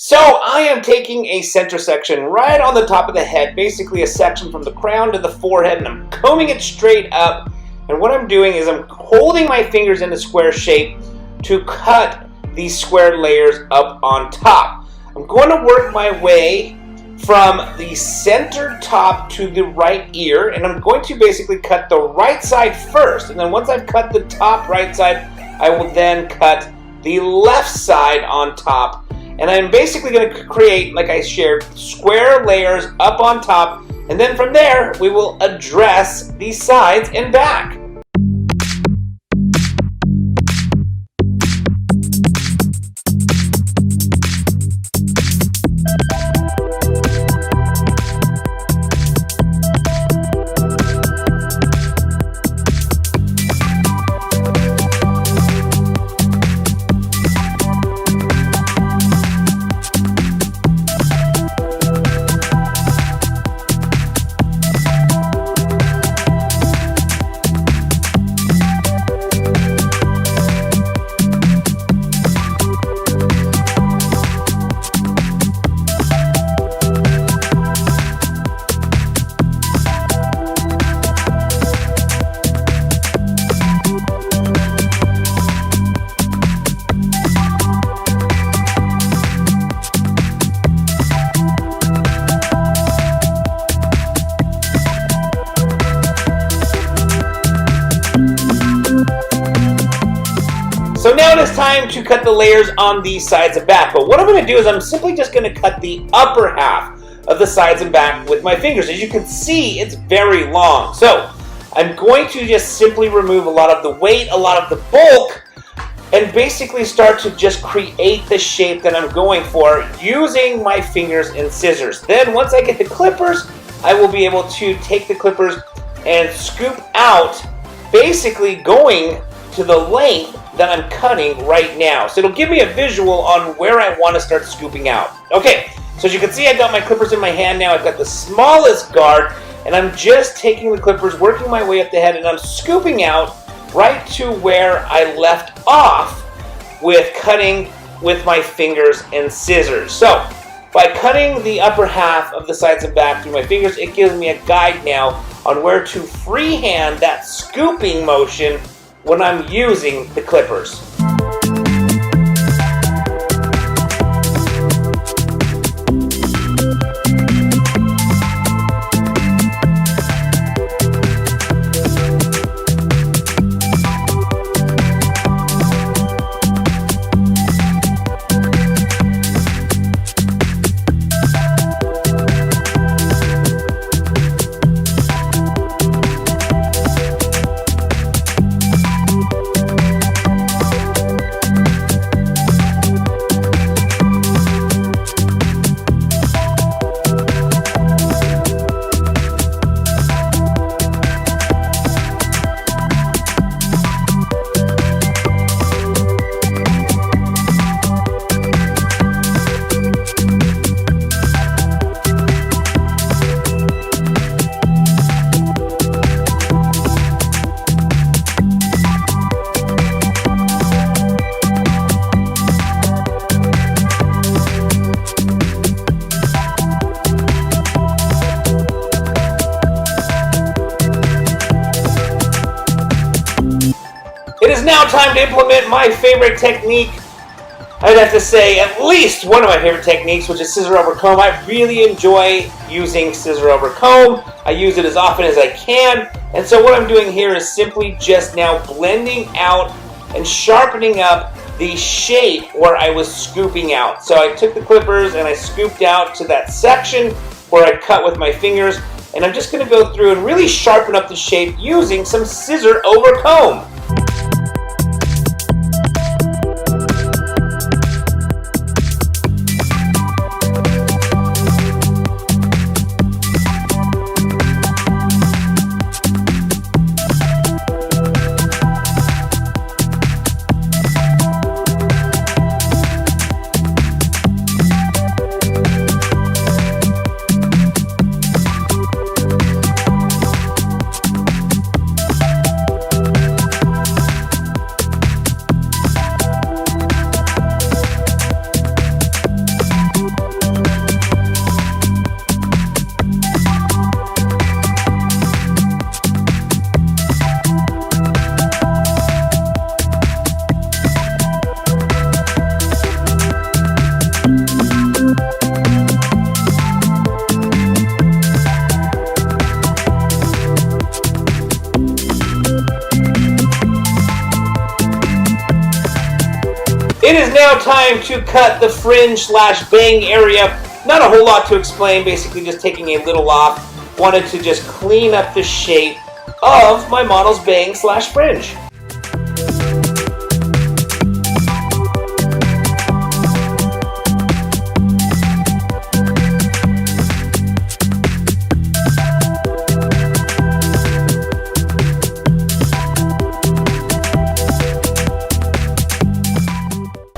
So I am taking a center section right on the top of the head, basically a section from the crown to the forehead, and I'm combing it straight up. And what I'm doing is I'm holding my fingers in a square shape to cut these square layers up on top. I'm going to work my way from the center top to the right ear, and I'm going to basically cut the right side first. And then once I've cut the top right side, I will then cut the left side on top. And I'm basically going to create, like I shared, square layers up on top. And then from there, we will address the sides and back. So now it is time to cut the layers on the sides and back. But what I'm going to do is I'm simply just going to cut the upper half of the sides and back with my fingers. As you can see, it's very long. So I'm going to just simply remove a lot of the weight, a lot of the bulk, and basically start to just create the shape that I'm going for using my fingers and scissors. Then once I get the clippers, I will be able to take the clippers and scoop out, basically going to the length that I'm cutting right now. So it'll give me a visual on where I want to start scooping out. Okay, so as you can see, I got my clippers in my hand now. I've got the smallest guard, and I'm just taking the clippers, working my way up the head, and I'm scooping out right to where I left off with cutting with my fingers and scissors. So by cutting the upper half of the sides and back through my fingers, it gives me a guide now on where to freehand that scooping motion when I'm using the clippers. It is now time to implement my favorite technique. I'd have to say at least one of my favorite techniques, which is scissor over comb. I really enjoy using scissor over comb. I use it as often as I can. And so what I'm doing here is simply just now blending out and sharpening up the shape where I was scooping out. So I took the clippers and I scooped out to that section where I cut with my fingers. And I'm just going to go through and really sharpen up the shape using some scissor over comb. It is now time to cut the fringe/bang area. Not a whole lot to explain, basically just taking a little off. Wanted to just clean up the shape of my model's bang/fringe.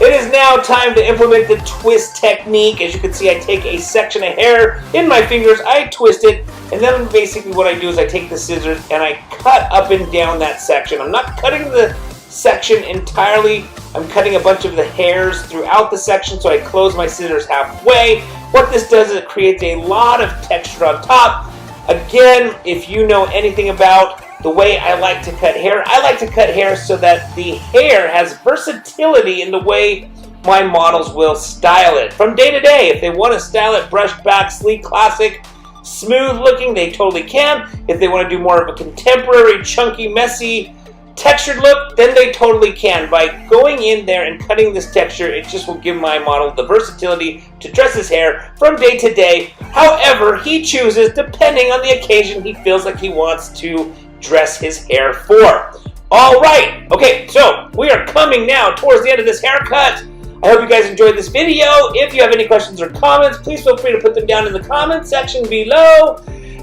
It is now time to implement the twist technique. As you can see, I take a section of hair in my fingers, I twist it, and then basically what I do is I take the scissors and I cut up and down that section. I'm not cutting the section entirely, I'm cutting a bunch of the hairs throughout the section, so I close my scissors halfway. What this does is it creates a lot of texture on top. Again, if you know anything about the way I like to cut hair, I like to cut hair so that the hair has versatility in the way my models will style it. From day to day, if they want to style it brushed back, sleek, classic, smooth looking, they totally can. If they want to do more of a contemporary, chunky, messy, textured look, then they totally can. By going in there and cutting this texture, it just will give my model the versatility to dress his hair from day to day, however he chooses, depending on the occasion he feels like he wants to dress his hair for. Alright, okay, so we are coming now towards the end of this haircut. I hope you guys enjoyed this video. If you have any questions or comments, please feel free to put them down in the comment section below.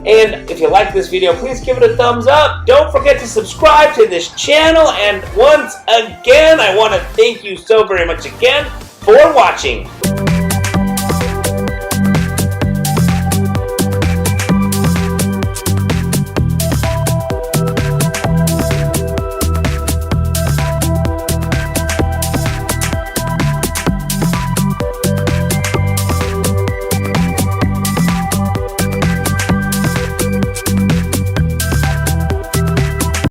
And if you like this video, please give it a thumbs up. Don't forget to subscribe to this channel. And once again, I want to thank you so very much again for watching.